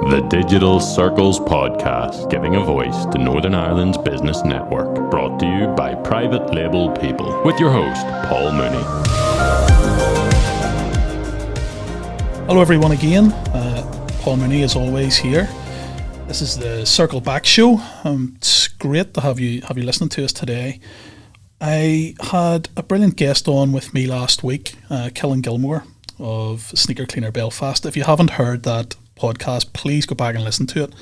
The Digital Circles Podcast, giving a voice to Northern Ireland's business network. Brought to you by Private Label People. With your host, Paul Mooney. Hello everyone again. Paul Mooney as always here. This is the Circle Back Show. It's great to have you listening to us today. I had a brilliant guest on with me last week, Killen Gilmore of Sneaker Cleaner Belfast. If you haven't heard that podcast, please go back and listen to it.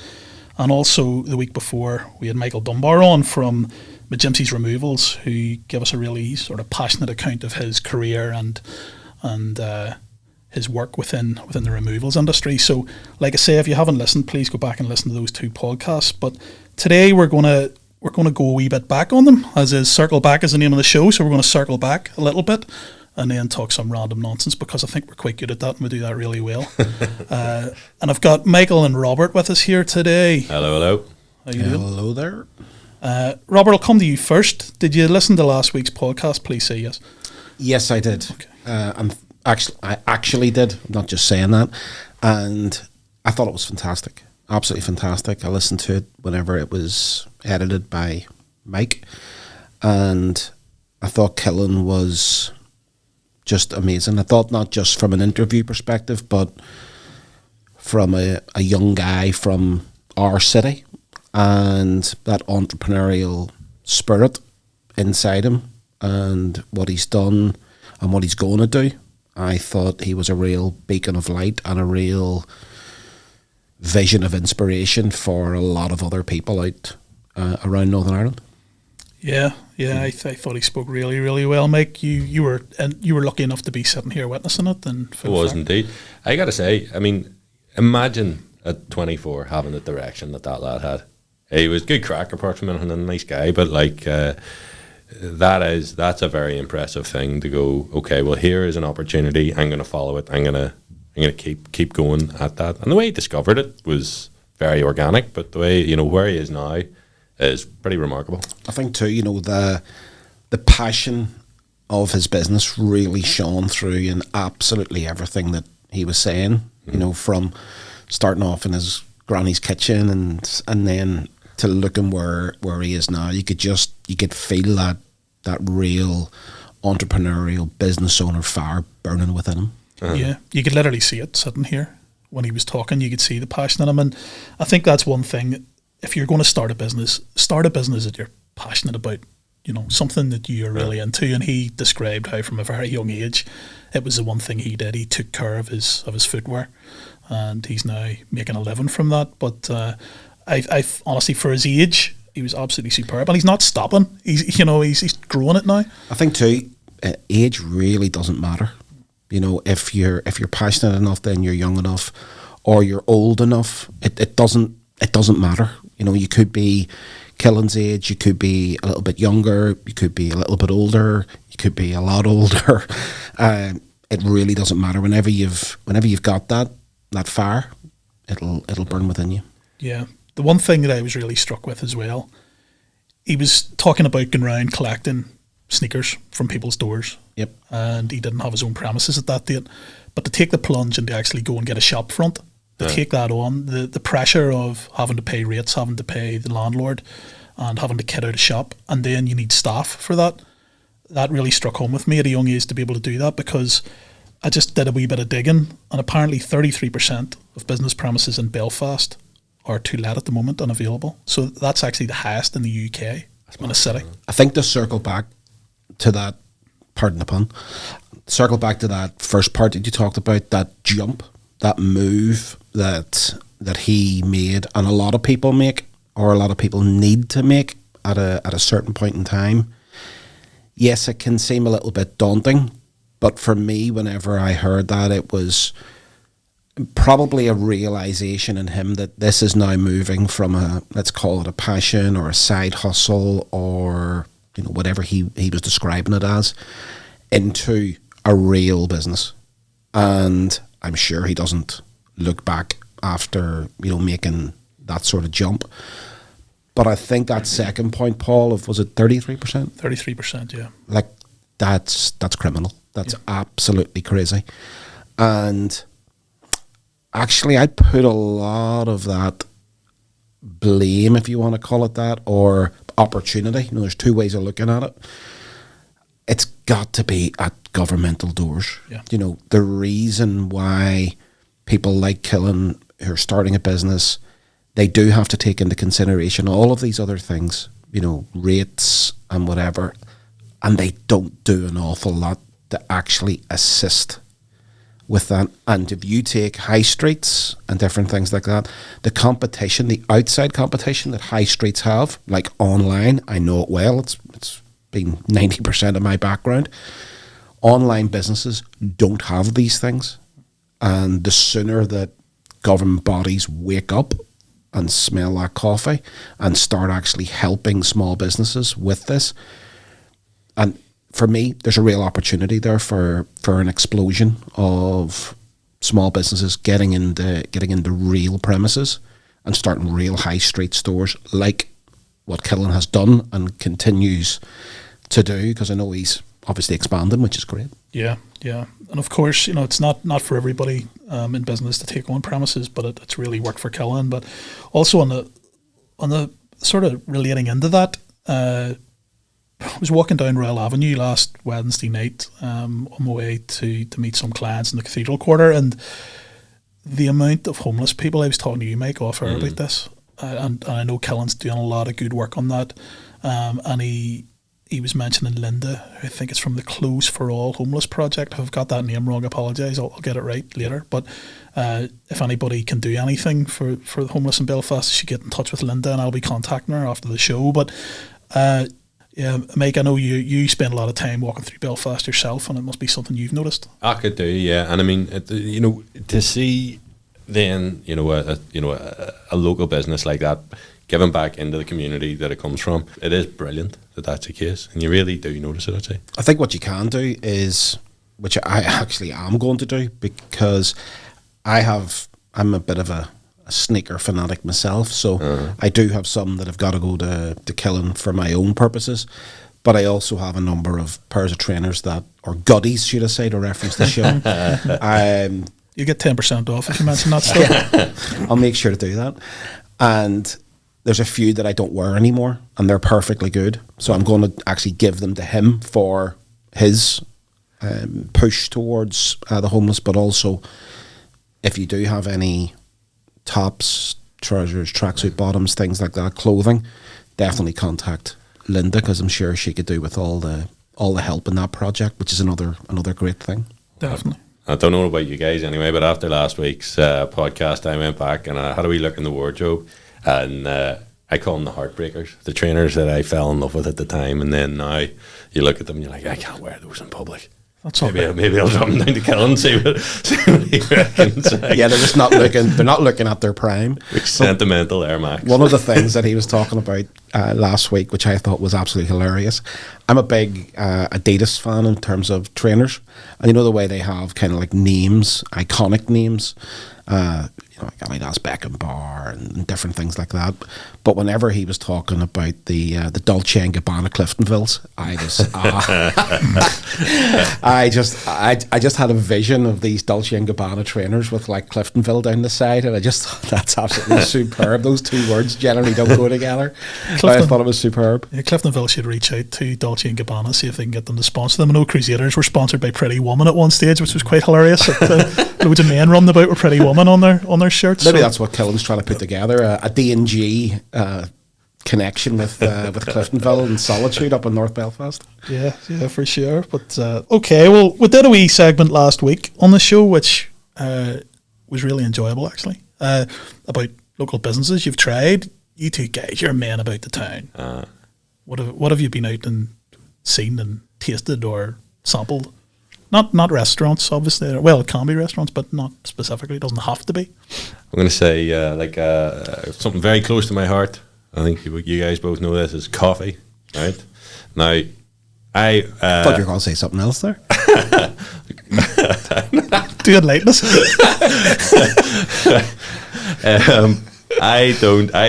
And also the week before, we had Michael Dunbar on from Mishaps Removals, who gave us a really sort of passionate account of his career and his work within the removals industry. So, like I say, if you haven't listened, please go back and listen to those two podcasts. But today we're gonna go a wee bit back on them, as is Circle Back is the name of the show. So we're going to circle back a little bit and then talk some random nonsense, because I think we're quite good at that and we do that really well. And I've got Michael and Robert with us here today. Hello. How you doing? Hello there. Robert, I'll come to you first. Did you listen to last week's podcast? Please say yes. Yes, I did. Okay. I actually did. I'm not just saying that. And I thought it was fantastic. Absolutely fantastic. I listened to it whenever it was edited by Mike. And I thought Killen was just amazing. I thought not just from an interview perspective, but from a young guy from our city and that entrepreneurial spirit inside him and what he's done and what he's going to do. I thought he was a real beacon of light and a real vision of inspiration for a lot of other people out around Northern Ireland. Yeah. I thought he spoke really, really well, Mike. You were lucky enough to be sitting here witnessing it. And It was indeed. I got to say, I mean, imagine at 24 having the direction that lad had. He was good crack apart from anything, a nice guy, but like that's a very impressive thing to go, okay, well, here is an opportunity. I'm going to follow it. I'm going to keep going at that. And the way he discovered it was very organic, but the way, where he is now is pretty remarkable. I think too, the passion of his business really shone through in absolutely everything that he was saying. Mm-hmm. From starting off in his granny's kitchen and then to looking where he is now. You could feel that real entrepreneurial business owner fire burning within him. Uh-huh. Yeah, you could literally see it sitting here when he was talking. You could see the passion in him, and I think that's one thing. If you're going to start a business that you're passionate about, something that you're really into. And he described how from a very young age, it was the one thing he did. He took care of his footwear, and he's now making a living from that. But I honestly, for his age, he was absolutely superb, and he's not stopping. He's growing it now. I think too, age really doesn't matter. If you're passionate enough, then you're young enough, or you're old enough. It doesn't matter. You could be Killen's age, you could be a little bit younger, you could be a little bit older, you could be a lot older. It really doesn't matter. Whenever you've got that fire, it'll burn within you. Yeah. The one thing that I was really struck with as well, he was talking about going around collecting sneakers from people's doors. Yep. And he didn't have his own premises at that date. But to take the plunge and to actually go and get a shop front, take that on, the pressure of having to pay rates, having to pay the landlord, and having to kit out a shop, and then you need staff for that. That really struck home with me at a young age to be able to do that, because I just did a wee bit of digging, and apparently 33% of business premises in Belfast are to let at the moment and available. So that's actually the highest in the UK in a city. I think to circle back to that, pardon the pun, circle back to that first part that you talked about, that jump, that move that he made, and a lot of people make, or a lot of people need to make at a certain point in time. Yes, it can seem a little bit daunting, but for me, whenever I heard that, it was probably a realization in him that this is now moving from let's call it a passion or a side hustle, or whatever he was describing it as, into a real business. And I'm sure he doesn't look back after making that sort of jump. But I think that second point, Paul, was it 33%? 33%, yeah. Like, that's criminal. That's absolutely crazy. And actually, I put a lot of that blame, if you want to call it that, or opportunity. You know, there's two ways of looking at it. It's got to be at governmental doors. Yeah. You know, the reason why people like Killen who are starting a business, they do have to take into consideration all of these other things, you know, rates and whatever, and they don't do an awful lot to actually assist with that. And if you take high streets and different things like that, the competition, the outside competition that high streets have, like online, I know it well, it's been 90% of my background. Online businesses don't have these things. And the sooner that government bodies wake up and smell that coffee and start actually helping small businesses with this, and for me, there's a real opportunity there for an explosion of small businesses getting into real premises and starting real high street stores, like what Killen has done and continues to do, because I know he's obviously expanding, which is great. Yeah, yeah. And of course, you know, it's not for everybody in business to take on premises, but it's really worked for Killen. But also on the sort of relating into that, I was walking down Royal Avenue last Wednesday night on my way to meet some clients in the Cathedral Quarter, and the amount of homeless people, I was talking to you, Mike, off air about this, and I know Killen's doing a lot of good work on that, and he was mentioning Linda, I think it's from the Clothes for All Homeless Project. If I've got that name wrong, I apologise, I'll get it right later, but if anybody can do anything for the homeless in Belfast, she should get in touch with Linda, and I'll be contacting her after the show. But yeah, Mike, I know you spend a lot of time walking through Belfast yourself, and it must be something you've noticed. I could do, yeah. And I mean, you know, to see then, you know, a local business like that giving back into the community that it comes from, it is brilliant that that's the case, and you really do notice it, I'd say. I think what you can do is, which I actually am going to do, because I'm a bit of a sneaker fanatic myself, so I do have some that have got to go to Killen for my own purposes, but I also have a number of pairs of trainers that, or goodies should I say, to reference the show. You get 10% off if you mention that stuff. Yeah, I'll make sure to do that. And there's a few that I don't wear anymore, and they're perfectly good, so I'm going to actually give them to him for his push towards the homeless. But also, if you do have any tops, trousers, tracksuit bottoms, things like that, clothing, definitely contact Linda, because I'm sure she could do with all the help in that project, which is another great thing. Definitely. I don't know about you guys anyway, but after last week's podcast, I went back and I had a wee look in the wardrobe, and I call them the heartbreakers, the trainers that I fell in love with at the time, and then now you look at them and you're like, I can't wear those in public. That's all maybe I'll drop them down to Killen and see what he reckons. Yeah, they're just not looking. They're not looking at their prime. Sentimental Air Max. One of the things that he was talking about last week, which I thought was absolutely hilarious. I'm a big Adidas fan in terms of trainers, and you know the way they have kind of like names, iconic names. You know, like Adidas Beckenbauer and different things like that. But whenever he was talking about the Dolce and Gabbana Cliftonvilles, I just had a vision of these Dolce and Gabbana trainers with like Cliftonville down the side, and I just thought that's absolutely superb. Those two words generally don't go together. I thought it was superb. Yeah, Cliftonville should reach out to Dolce and Gabbana, see if they can get them to sponsor them. I know Crusaders were sponsored by Pretty Woman at one stage, which was quite hilarious. Loads of men running about with Pretty Woman on their shirts. Maybe that's what Killen's trying to put together, a D&G connection with Cliftonville and Solitude up in North Belfast. Yeah, for sure. But okay, well, we did a wee segment last week on the show, which was really enjoyable actually, about local businesses you've tried. You two guys, you're men about the town. What have you been out and seen and tasted or sampled? Not restaurants, obviously. Well, it can be restaurants, but not specifically. It doesn't have to be. I'm going to say something very close to my heart. I think you guys both know this is coffee, right? Now, I thought you were going to say something else there. Do enlighten us. I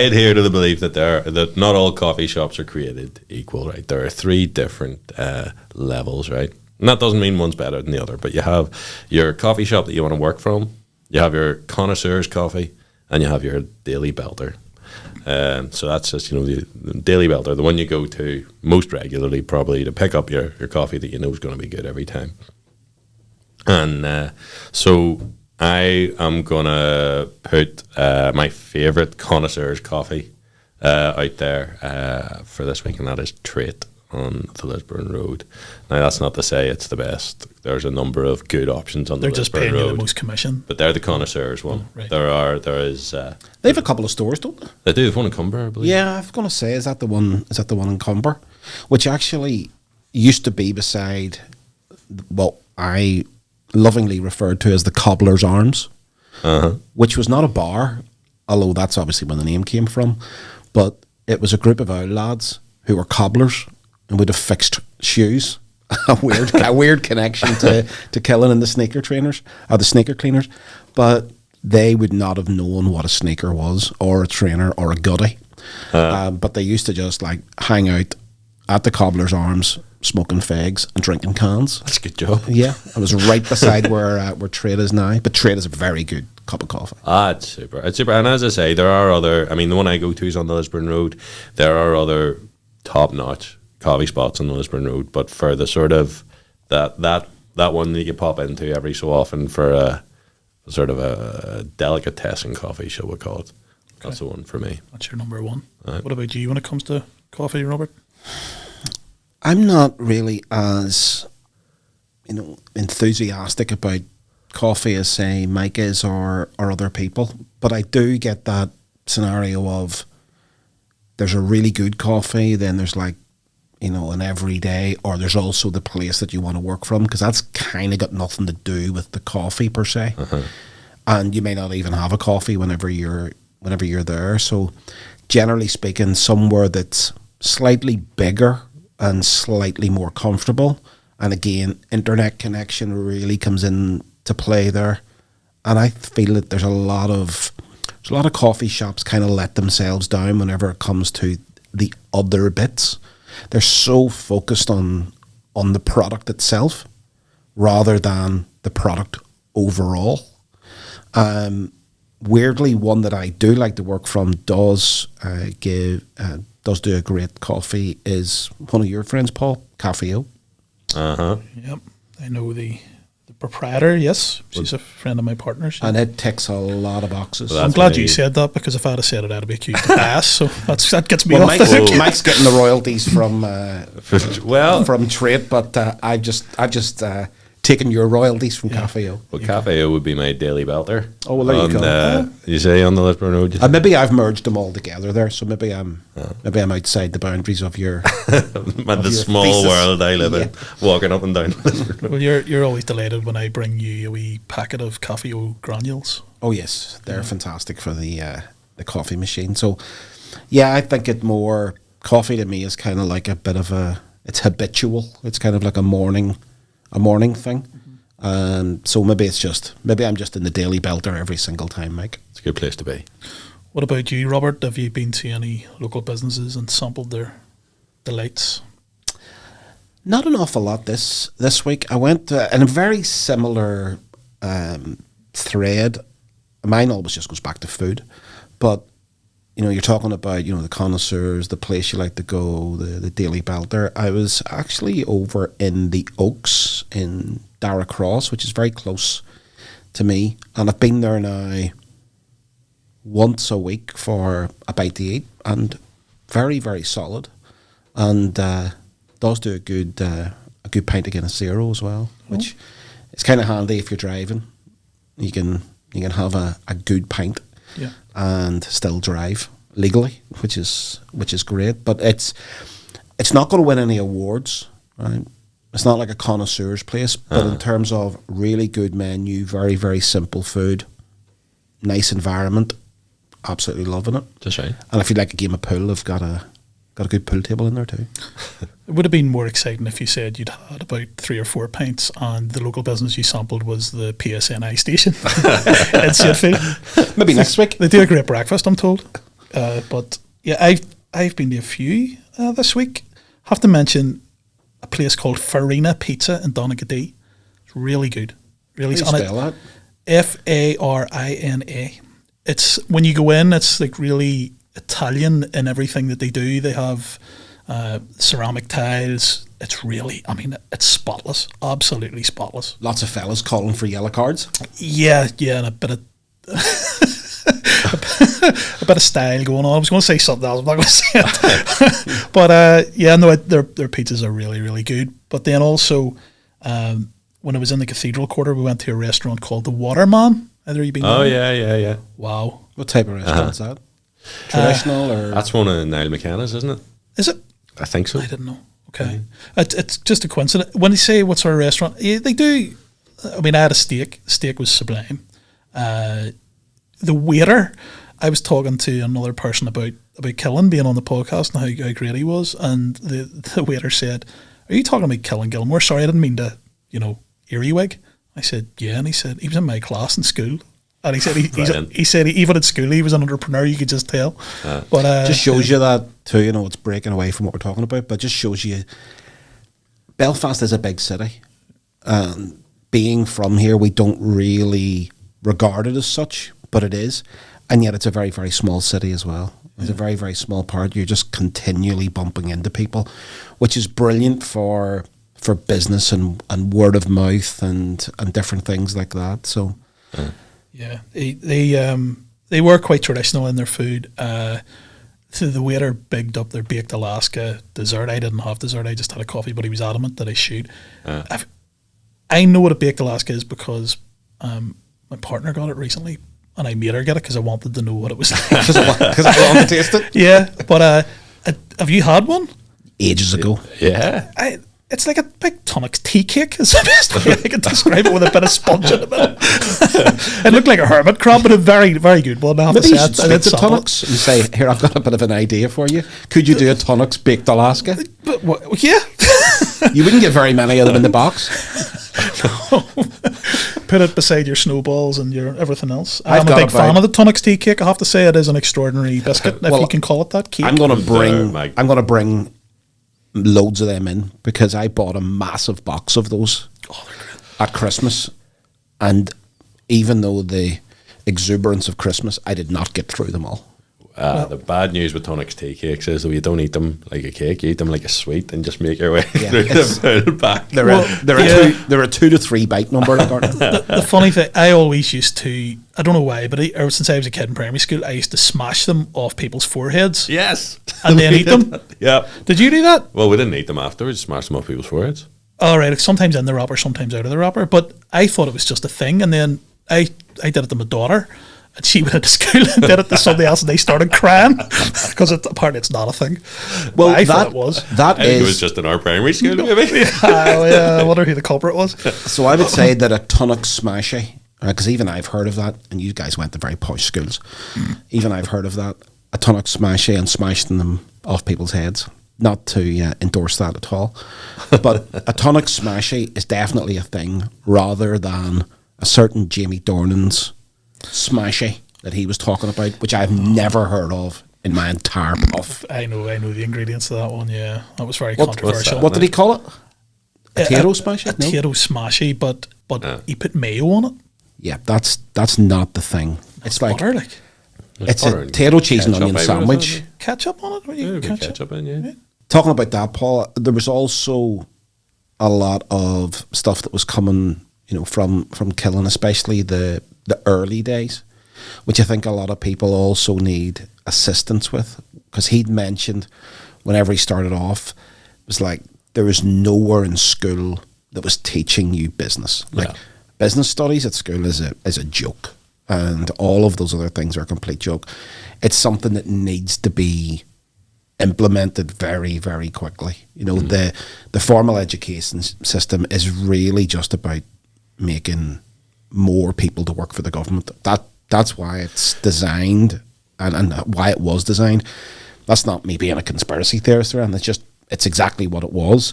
adhere to the belief that not all coffee shops are created equal, right? There are three different levels, right? And that doesn't mean one's better than the other, but you have your coffee shop that you want to work from, You have your connoisseur's coffee, and you have your daily belter. So that's just, the daily belter, the one you go to most regularly, probably to pick up your coffee that you know is going to be good every time. And so I am going to put my favourite connoisseur's coffee out there for this week, and that is Trait on the Lisburn Road. Now, that's not to say it's the best. There's a number of good options on the They're just Lisburn paying you Road, the most commission. but they're the connoisseurs one. Right. There is. They have a couple of stores, don't they? They do have one in Cumber, I believe. Yeah, I was going to say, is that the one in Cumber? Which actually used to be beside what I lovingly referred to as the Cobbler's Arms, which was not a bar, although that's obviously where the name came from, but it was a group of old lads who were cobblers and would have fixed shoes. a weird connection to Killen and the sneaker trainers, or the sneaker cleaners, but they would not have known what a sneaker was, or a trainer, or a goodie. But they used to just like hang out at the Cobbler's Arms, smoking fags and drinking cans. That's a good job. Yeah, I was right beside where Trade is now. But Trade is a very good cup of coffee. It's super. It's super. And as I say, there are other. I mean, the one I go to is on the Lisburn Road. There are other top-notch coffee spots on the Lisburn Road, but for the sort of that one that you pop into every so often for a sort of a delicatessen coffee, shall we call it? Okay. That's the one for me. That's your number one. Right. What about you when it comes to coffee, Robert? I'm not really as enthusiastic about coffee as, say, Mike is or other people, but I do get that scenario of there's a really good coffee, then there's like, an everyday, or there's also the place that you want to work from, because that's kind of got nothing to do with the coffee per se. And you may not even have a coffee whenever you're there. So generally speaking, somewhere that's slightly bigger and slightly more comfortable, and again, internet connection really comes in to play there. And I feel that there's a lot of coffee shops kind of let themselves down whenever it comes to the other bits. They're so focused on the product itself rather than the product overall. Weirdly, one that I do like to work from does do a great coffee is one of your friends, Paul, Cafeo. Yep, I know the proprietor. Yes, she's a friend of my partner's. And it ticks a lot of boxes. I'm glad you said that, because if I'd have said it, I'd be accused of ass. So that gets me off. Mike's getting the royalties from Trade, but I've just taken your royalties from Cafeo. Well, Cafeo would be my daily belter. Oh, well, there you go. You say on the Lisburn Road? Maybe I've merged them all together there, so maybe I'm outside the boundaries of your the small thesis. World I live in, walking up and down. Well, you're always delighted when I bring you a wee packet of Cafeo granules. Oh yes, they're fantastic for the coffee machine. So yeah, I think coffee to me is kind of like a bit of it's habitual. It's kind of like a morning thing. So maybe I'm just in the daily belter every single time, Mike. It's a good place to be. What about you, Robert? Have you been to any local businesses and sampled their delights? Not an awful lot this week. I went in a very similar thread. Mine always just goes back to food, but you're talking about the connoisseurs, the place you like to go, the daily belter. I was actually over in the Oaks in Dara Cross, which is very close to me, and I've been there now once a week for a bite to eat, and very, very solid, and does do a good pint of Guinness Zero as well, which is kind of handy if you're driving. You can have a good pint. Yeah. And still drive legally, which is great. But it's not going to win any awards, right? It's not like a connoisseur's place, but in terms of really good menu, very, very simple food, nice environment, absolutely loving it. Just right. And if you like a game of pool, they've got a good pool table in there too. It would have been more exciting if you said you'd had about 3 or 4 pints and the local business you sampled was the PSNI station in Saintfield. Maybe next week. They do a great breakfast, I'm told. But yeah, I've been to a few this week. Have to mention a place called Farina Pizza in Donegal. It's really good. Really How do you spell that? Farina. It's when you go in, it's like really Italian in everything that they do. They have ceramic tiles. It's really, I mean, it's spotless, absolutely spotless. Lots of fellas calling for yellow cards. Yeah, and a bit of a bit of style going on. I was going to say something else. I'm not going to say it. But yeah, no, their pizzas are really, really good. But then also, when I was in the Cathedral Quarter, we went to a restaurant called the Waterman. Either you been there? Oh yeah. Wow. What type of restaurant is that? Traditional or? That's one of Niall McKenna's, isn't it? Is it? I think so. I didn't know. Okay. It's just a coincidence. When they say what sort of restaurant, yeah, they do. I mean, I had a steak. The steak was sublime. The waiter, I was talking to another person about Killen being on the podcast and how great he was, and the waiter said, "Are you talking about Killen Gilmore? Sorry, I didn't mean to, earwig." I said, "Yeah," and he said he was in my class in school, and he said he said even at school he was an entrepreneur. You could just tell. But just shows you that too. It's breaking away from what we're talking about, but just shows you Belfast is a big city. Being from here, we don't really regard it as such, but it is, and yet it's a very, very small city as well. It's a very, very small part. You're just continually bumping into people, which is brilliant for business and word of mouth and different things like that. So, yeah, they were quite traditional in their food. So the waiter bigged up their baked Alaska dessert. I didn't have dessert. I just had a coffee, but he was adamant that I should. I know what a baked Alaska is because my partner got it recently, and I made her get it because I wanted to know what it was like. Because I want to taste it. Yeah, but have you had one? Ages ago. Yeah. It's like a big Tunnock's tea cake is the best way I can describe it, with a bit of sponge in the middle. It looked like a hermit crab, but a very, very good one. I have Maybe to you say should speak to Tunnock's and say, "Here, I've got a bit of an idea for you. Could you do a Tunnock's baked Alaska?" But, yeah. You wouldn't get very many of them in the box. Put it beside your snowballs and your everything else. I've I'm a big fan of the Tunnock's tea cake. I have to say it is an extraordinary biscuit, if you can call it that. Cake. I'm going to bring loads of them in because I bought a massive box of those at Christmas, and even though the exuberance of Christmas, I did not get through them all. The bad news with Tunnock's tea cakes is that you don't eat them like a cake, you eat them like a sweet and just make your way through the full back. They're a 2 to 3 bite number. The funny thing, I always used to, I don't know why, but ever since I was a kid in primary school, I used to smash them off people's foreheads. Yes. And then eat them. Yeah. Did you do that? Well, we didn't eat them afterwards, smash them off people's foreheads. All right, sometimes in the wrapper, sometimes out of the wrapper. But I thought it was just a thing, and then I did it to my daughter. And she went to school and did it to somebody else, and they started crying because apparently it's not a thing. Well, I thought it was. I think it was just in our primary school, maybe. I wonder who the culprit was. So I would say that a Tunnock smashy, because even I've heard of that, and you guys went to very posh schools. Even I've heard of that. A Tunnock smashy and smashing them off people's heads. Not to endorse that at all, but a Tunnock smashy is definitely a thing rather than a certain Jamie Dornan's smashy that he was talking about, which I've never heard of in my entire puff. I know the ingredients of that one. Yeah, that was very controversial. What did he call it? A potato smashy? A potato smashy, but he put mayo on it. Yeah, that's not the thing. It's like butter, it's a potato, cheese and onion sandwich. Ketchup on it? Ketchup in, yeah. Talking about that, Paul, there was also a lot of stuff that was coming, from Killen, especially the early days, which I think a lot of people also need assistance with, because he'd mentioned whenever he started off, it was like there was nowhere in school that was teaching you business. Like business studies at school is a joke, and all of those other things are a complete joke. It's something that needs to be implemented very, very quickly. The formal education system is really just about making more people to work for the government. That's why it's designed and why it was designed. That's not me being a conspiracy theorist around. It's exactly what it was.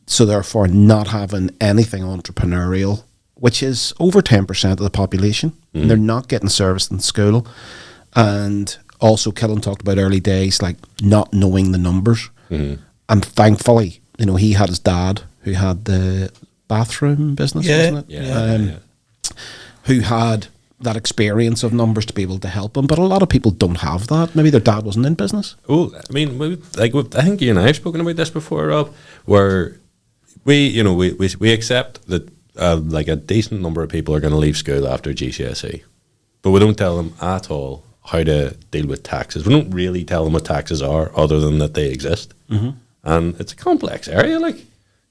So therefore, not having anything entrepreneurial, which is over 10% of the population, and they're not getting serviced in school. And also, Killen talked about early days, like not knowing the numbers. And thankfully, he had his dad who had the bathroom business, wasn't it? Yeah. who had that experience of numbers to be able to help him. But a lot of people don't have that. Maybe their dad wasn't in business. Well, I mean, I think you and I have spoken about this before, Rob, where we accept that like a decent number of people are going to leave school after GCSE, but we don't tell them at all how to deal with taxes. We don't really tell them what taxes are, other than that they exist. Mm-hmm. And it's a complex area. Like,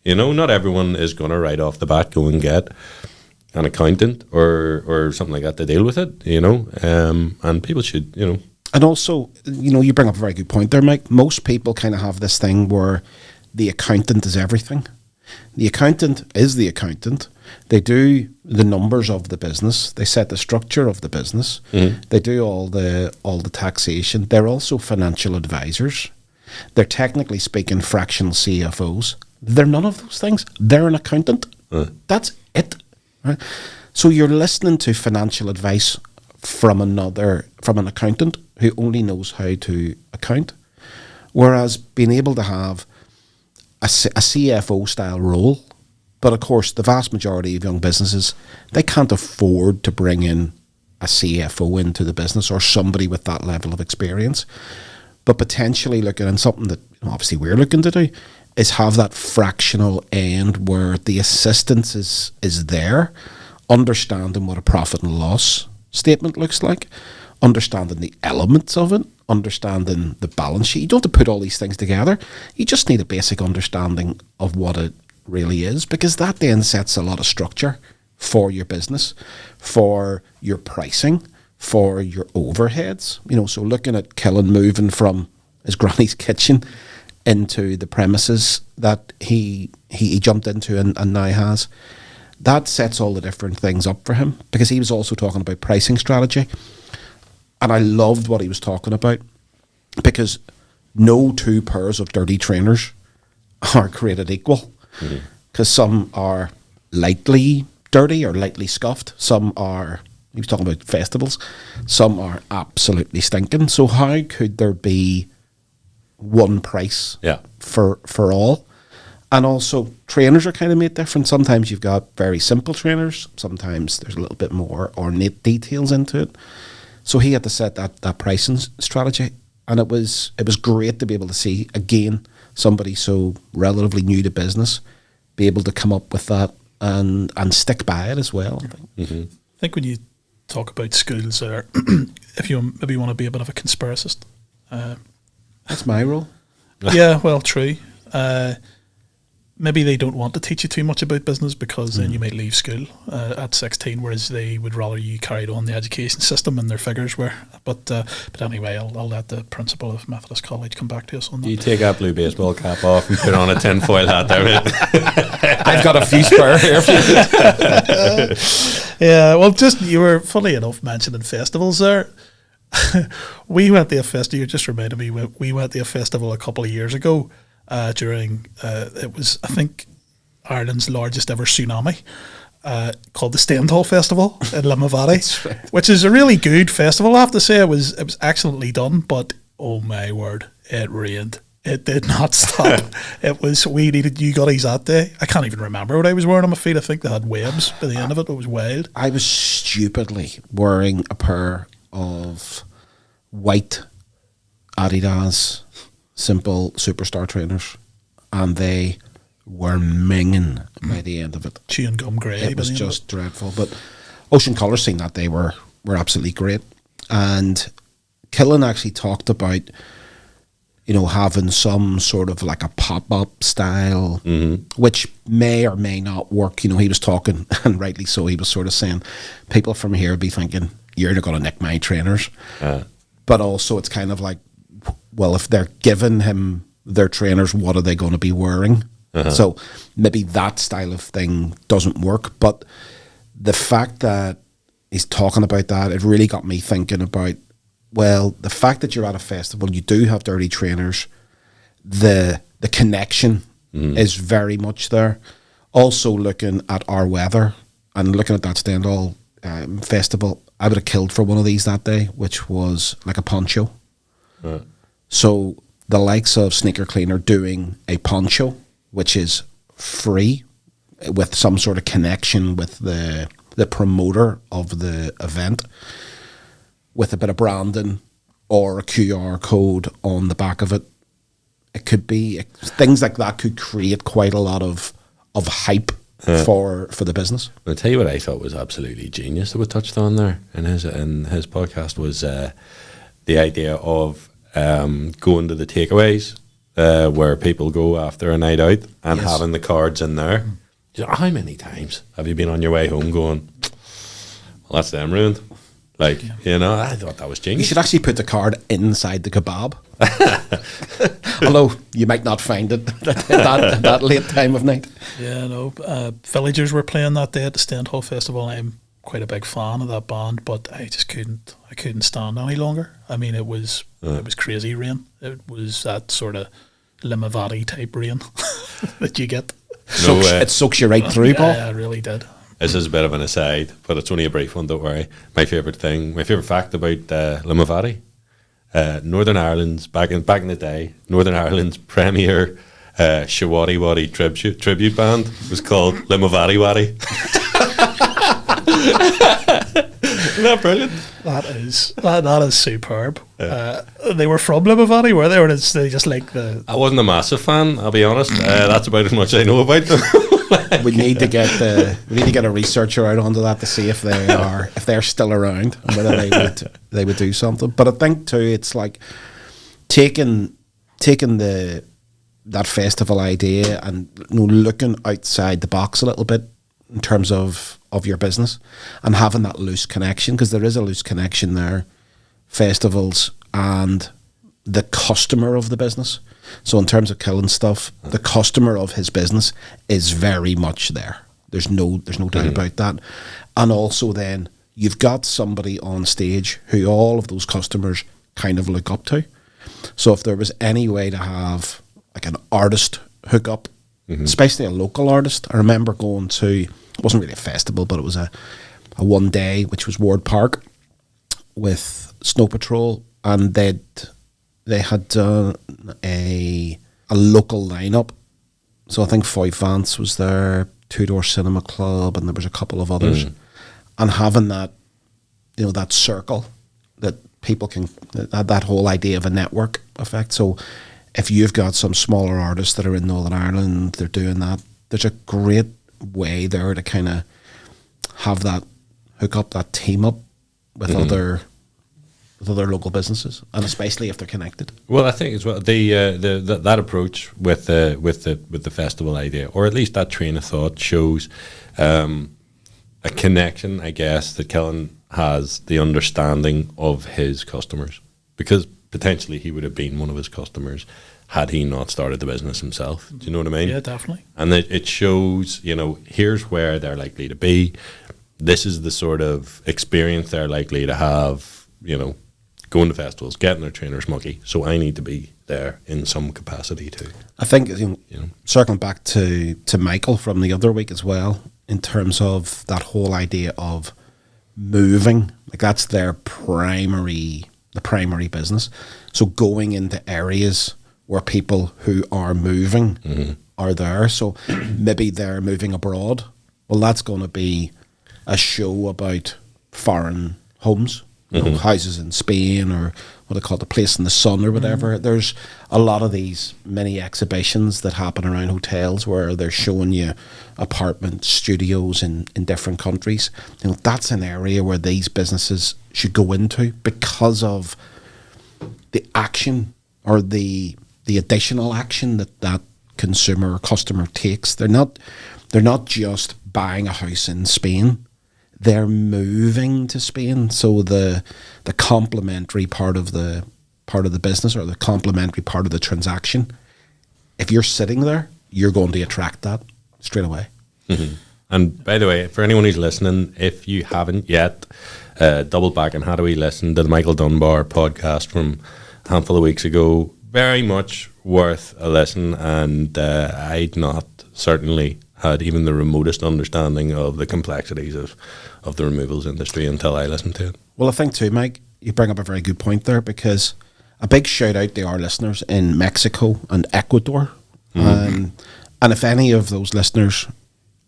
not everyone is going to right off the bat go and get an accountant or something like that to deal with it, and people should, And also, you bring up a very good point there, Mike. Most people kind of have this thing where the accountant is everything. The accountant is the accountant. They do the numbers of the business. They set the structure of the business. Mm-hmm. They do all the taxation. They're also financial advisors. They're technically speaking fractional CFOs. They're none of those things. They're an accountant. That's it. Right? So you're listening to financial advice from an accountant who only knows how to account, whereas being able to have a CFO style role. But of course, the vast majority of young businesses, they can't afford to bring in a CFO into the business or somebody with that level of experience. But potentially looking at something that obviously we're looking to do is have that fractional end where the assistance is there, understanding what a profit and loss statement looks like, understanding the elements of it, understanding the balance sheet. You don't have to put all these things together. You just need a basic understanding of what it really is, because that then sets a lot of structure for your business, for your pricing, for your overheads. So looking at Killen moving from his granny's kitchen into the premises that he jumped into and now has, that sets all the different things up for him, because he was also talking about pricing strategy. And I loved what he was talking about, because no two pairs of dirty trainers are created equal, because some are lightly dirty or lightly scuffed. Some are, he was talking about festivals, some are absolutely stinking. So how could there be one price for all? And also trainers are kind of made different. Sometimes you've got very simple trainers, sometimes there's a little bit more ornate details into it. So he had to set that pricing strategy, and it was great to be able to see again somebody so relatively new to business be able to come up with that and stick by it as well. I think. Mm-hmm. I think when you talk about schools, there, if you maybe want to be a bit of a conspiracist, that's my role. Yeah, well, true. Maybe they don't want to teach you too much about business, because then you might leave school at 16, whereas they would rather you carried on the education system and their figures were. But anyway, I'll let the principal of Methodist College come back to us on that. You take that blue baseball cap off and put on a tinfoil hat there. I've got a few spare here for you. Yeah, well, just you were funny enough mentioning festivals there. We went to a festival. You just reminded me. We went to a festival a couple of years ago. During it was, I think, Ireland's largest ever tsunami, called the Stendhal Festival in Limavady, right. Which is a really good festival. I have to say, it was excellently done, but oh my word, it rained. It did not stop. We needed you gutties that day. I can't even remember what I was wearing on my feet. I think they had webs by the end of it. It was wild. I was stupidly wearing a pair of white Adidas simple superstar trainers, and they were minging by the end of it. Chewing gum grey. It was just dreadful. But Ocean Colour Scene that day were absolutely great. And Killen actually talked about, having some sort of like a pop-up style, which may or may not work. He was talking, and rightly so, he was sort of saying, people from here would be thinking, you're not going to nick my trainers. But also it's kind of like, well, if they're giving him their trainers, what are they going to be wearing? So maybe that style of thing doesn't work. But the fact that he's talking about that, it really got me thinking about, well, the fact that you're at a festival, you do have dirty trainers, the connection is very much there. Also looking at our weather and looking at that Stendhal festival, I would have killed for one of these that day, which was like a poncho. So the likes of Sneaker Cleaner doing a poncho, which is free with some sort of connection with the the promoter of the event with a bit of branding or a QR code on the back of it. It could be things like that could create quite a lot of hype for the business. I'll tell you what I thought was absolutely genius that we touched on there in his podcast was the idea of going to the takeaways where people go after a night out and having the cards in there. How many times have you been on your way home going, well, that's them ruined? Like, you know, I thought that was genius. You should actually put the card inside the kebab. Although you might not find it at that late time of night. Yeah, no. Villagers were playing that day at the Stendhal Festival. I'm quite a big fan of that band, but I just couldn't stand any longer. I mean, it was crazy rain. It was that sort of Limavady type rain that you get. It soaks you right through, Paul. Yeah, it really did. This is a bit of an aside, but it's only a brief one, don't worry. My favourite fact about Limavady, Northern Ireland's, back in the day, Northern Ireland's premier Shawadi Wadi tribute band was called Limavady Wadi. Isn't that brilliant? That is superb. They were from Limavady, were they? Or did they just like the... I wasn't a massive fan, I'll be honest. That's about as much as I know about them. We need to get a researcher out onto that to see if they're still around and whether they would do something. But I think too, it's like taking that festival idea and looking outside the box a little bit in terms of your business and having that loose connection, because there is a loose connection there, festivals and the customer of the business. So in terms of Killing stuff, the customer of his business is very much there. There's no doubt about that. And also then you've got somebody on stage who all of those customers kind of look up to. So if there was any way to have like an artist hook up, especially a local artist. I remember going to, it wasn't really a festival, but it was a one day, which was Ward Park with Snow Patrol, and they had done a local lineup. So I think Five Vance was there, Two Door Cinema Club, and there was a couple of others. And having that, that circle that people can, that whole idea of a network effect. So if you've got some smaller artists that are in Northern Ireland, they're doing that, there's a great way there to kind of have that hook up, that team up with other local businesses, and especially if they're connected. Well, I think as well that approach with the festival idea, or at least that train of thought, shows a connection, I guess, that Killen has, the understanding of his customers, because potentially he would have been one of his customers had he not started the business himself. Do you know what I mean? Yeah, definitely. And it shows, here's where they're likely to be. This is the sort of experience they're likely to have, going to festivals, getting their trainers muggy. So I need to be there in some capacity too. I think, circling back to Michael from the other week as well, in terms of that whole idea of moving, like that's their primary business. So going into areas where people who are moving are there. So maybe they're moving abroad. Well, that's going to be a show about foreign homes, houses in Spain, or what they call the Place in the Sun or whatever. There's a lot of these mini exhibitions that happen around hotels where they're showing you apartment studios in different countries. That's an area where these businesses should go into because of the action or the additional action that consumer or customer takes. They're not just buying a house in Spain. They're moving to Spain. So the complementary part of the business, or the complementary part of the transaction, if you're sitting there, you're going to attract that straight away. And by the way, for anyone who's listening, if you haven't yet, double back and how do we listen to the Michael Dunbar podcast from a handful of weeks ago. Very much worth a listen, and I'd not certainly had even the remotest understanding of the complexities of the removals industry until I listened to it. Well, I think too, Mike, you bring up a very good point there, because a big shout out to our listeners in Mexico and Ecuador. And if any of those listeners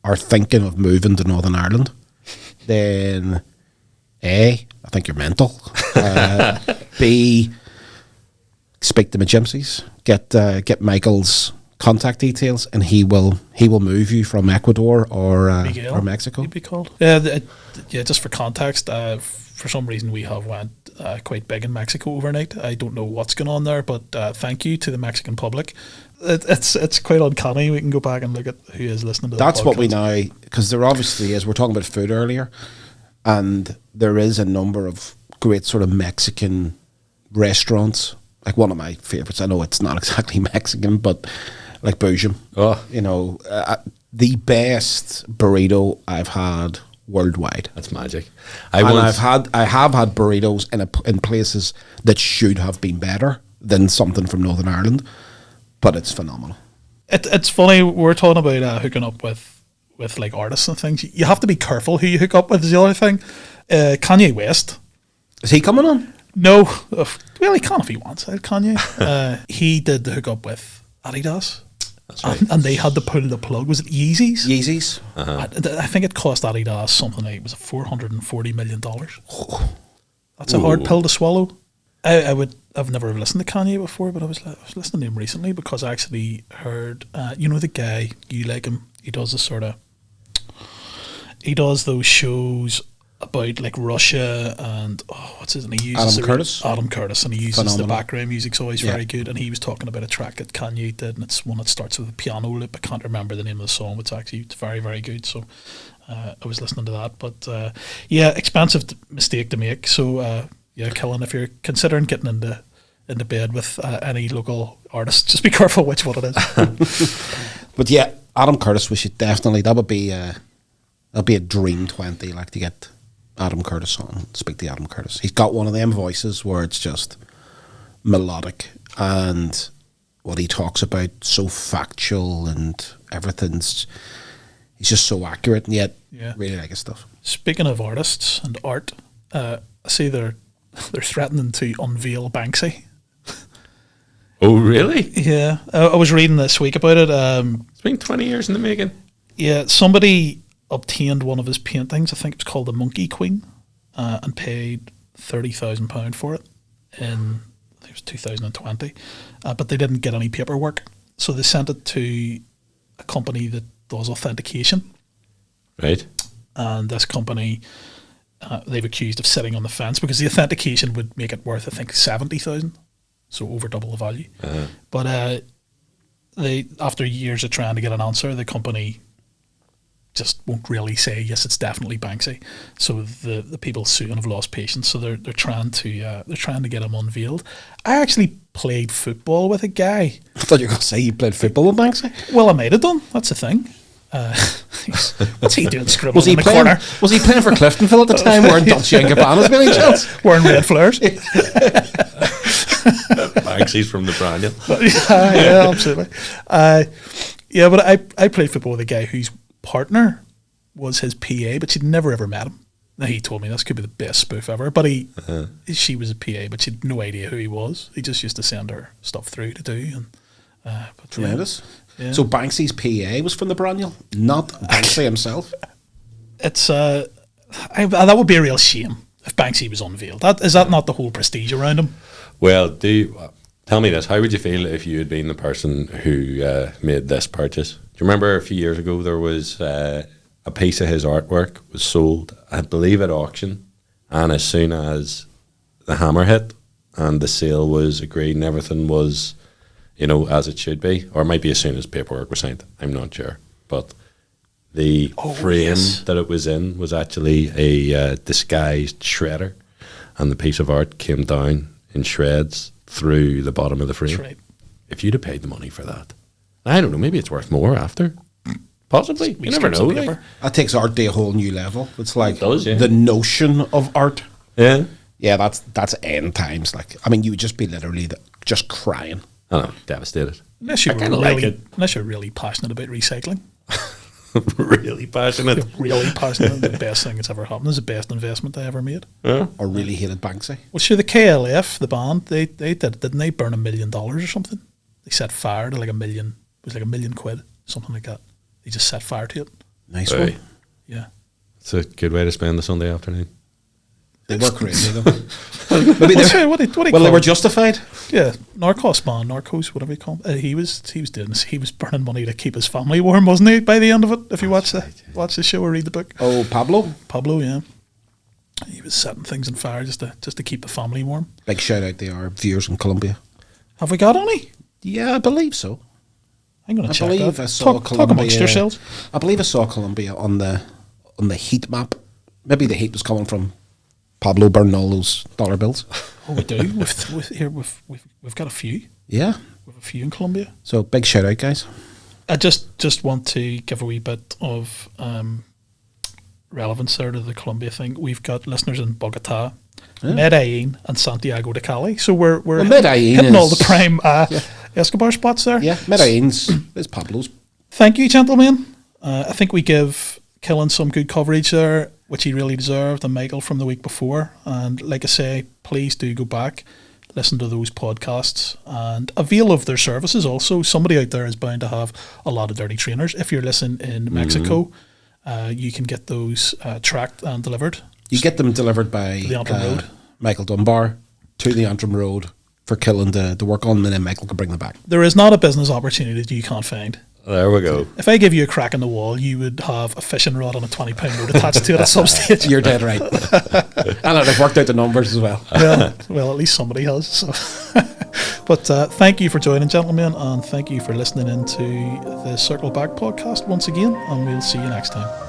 are thinking of moving to Northern Ireland, then A, I think you're mental. B, speak to my gypsies. Get Michael's contact details, and he will move you from Ecuador or Mexico. He'd be called. Yeah, just for context, for some reason we have went quite big in Mexico overnight. I don't know what's going on there, but thank you to the Mexican public. It's quite uncanny. We can go back and look at who is listening to That's the podcast. what we know, because there obviously is. We're talking about food earlier, and there is a number of great sort of Mexican restaurants. Like one of my favorites, I know it's not exactly Mexican, but like Boojum. Oh. You know, the best burrito I've had worldwide. That's magic. I have had burritos in places that should have been better than something from Northern Ireland, but it's phenomenal. It's funny, we're talking about hooking up with like artists and things. You have to be careful who you hook up with is the other thing. Kanye West. Is he coming on? No. Well, he can if he wants. Kanye. He did the hook up with Adidas. That's right. And they had to pull the plug. Was it Yeezys? Yeezys. I think it cost Adidas something like, was it $440 million? That's a hard pill to swallow. I've never listened to Kanye before, but I was listening to him recently because I actually heard, the guy, you like him, he does those shows about like Russia and what's his name? He uses Adam Curtis, and he uses Phenomenal. the background music's always very good. And he was talking about a track that Kanye did, and it's one that starts with a piano loop. I can't remember the name of the song, but it's very, very good. So I was listening to that, but expensive mistake to make. So Killen, if you're considering getting into bed with any local artist, just be careful which one it is. But yeah, Adam Curtis, we should definitely. That'd be a dream 20, like to get Adam Curtis on, speak to Adam Curtis. He's got one of them voices where it's just melodic, and what he talks about so factual, and everything's, he's just so accurate, and yet really like his stuff. Speaking of artists and art, I see they're threatening to unveil Banksy. Oh, really? Yeah, I was reading this week about it. It's been 20 years in the making. Yeah, somebody obtained one of his paintings, I think it's called the Monkey Queen, and paid £30,000 for it in, I think it was 2020, but they didn't get any paperwork, so they sent it to a company that does authentication. Right. And this company, they've accused of sitting on the fence because the authentication would make it worth, I think, 70,000, so over double the value. But they, after years of trying to get an answer, the company just won't really say yes, it's definitely Banksy. So the people suing have lost patience. So they're trying to get him unveiled. I actually played football with a guy. I thought you were going to say you played football with Banksy. Well, I might have done. That's the thing. What's he doing scribbling in the corner? Was he playing for Cliftonville at the time, wearing Dolce & Gabbana's, Billy Chills? Wearing red flares. Banksy's from the Braniel. Yeah, absolutely. But I played football with a guy whose partner was his PA, but she'd never ever met him. Now, he told me this could be the best spoof ever, but she was a PA, but she'd no idea who he was. He just used to send her stuff through to do. And Tremendous. Yeah. So Banksy's PA was from the Braniel, not Banksy himself. It's that would be a real shame if Banksy was unveiled. Is that not the whole prestige around him? Well, tell me this. How would you feel if you had been the person who made this purchase? Do you remember a few years ago there was a piece of his artwork was sold, I believe, at auction, and as soon as the hammer hit and the sale was agreed and everything was, as it should be, or it might be as soon as paperwork was signed, I'm not sure, but the frame that it was in was actually a disguised shredder, and the piece of art came down in shreds through the bottom of the frame. That's right. If you'd have paid the money for that, I don't know, maybe it's worth more after. Possibly. You never know. That takes art to a whole new level. It's like the notion of art. Yeah. Yeah, that's end times. Like, I mean, you would just be literally just crying. I know, devastated. Unless you're really passionate about recycling. Really passionate. Really passionate. The best thing that's ever happened. It's the best investment I ever made. Yeah. Or really hated Banksy. Well, sure, the KLF, the band, they did, didn't they? Burn $1 million or something. They set fire to like £1 million. It was like £1 million, something like that. They just set fire to it. Nice one. Yeah. It's a good way to spend the Sunday afternoon. They were crazy though. Maybe What do you they call were it? justified. Yeah, Narcos, whatever you call him. He was doing this. He was burning money to keep his family warm, wasn't he? By the end of it, if you watch the show or read the book. Oh, Pablo. Pablo, yeah, he was setting things on fire just to keep the family warm. Big shout out to our viewers in Colombia. Have we got any? Yeah, I believe so. I'm going to check believe that. I saw Talk amongst yourselves. I believe I saw Colombia on the heat map. Maybe the heat was coming from Pablo burning all those dollar bills. Oh, we do. We've got a few. Yeah. We've a few in Colombia. So big shout out, guys. I just want to give a wee bit of relevance there to the Colombia thing. We've got listeners in Bogota, Medellin, and Santiago de Cali. So we're hitting all the prime Escobar spots there. Yeah, Medellin's is Pablo's. Thank you, gentlemen. I think we give Killen some good coverage there, which he really deserved, and Michael from the week before. And like I say, please do go back, listen to those podcasts, and avail of their services also. Somebody out there is bound to have a lot of dirty trainers. If you're listening in Mexico, you can get those tracked and delivered. You get them delivered by the Antrim Road. Michael Dunbar to the Antrim Road for Killen to work on, and then Michael can bring them back. There is not a business opportunity that you can't find. There we go. If I give you a crack in the wall, you would have a fishing rod on a £20 note attached to it at some stage. You're dead right. And I've worked out the numbers as well. Well, at least somebody has. So. But thank you for joining, gentlemen, and thank you for listening into the Circle Back podcast once again, and we'll see you next time.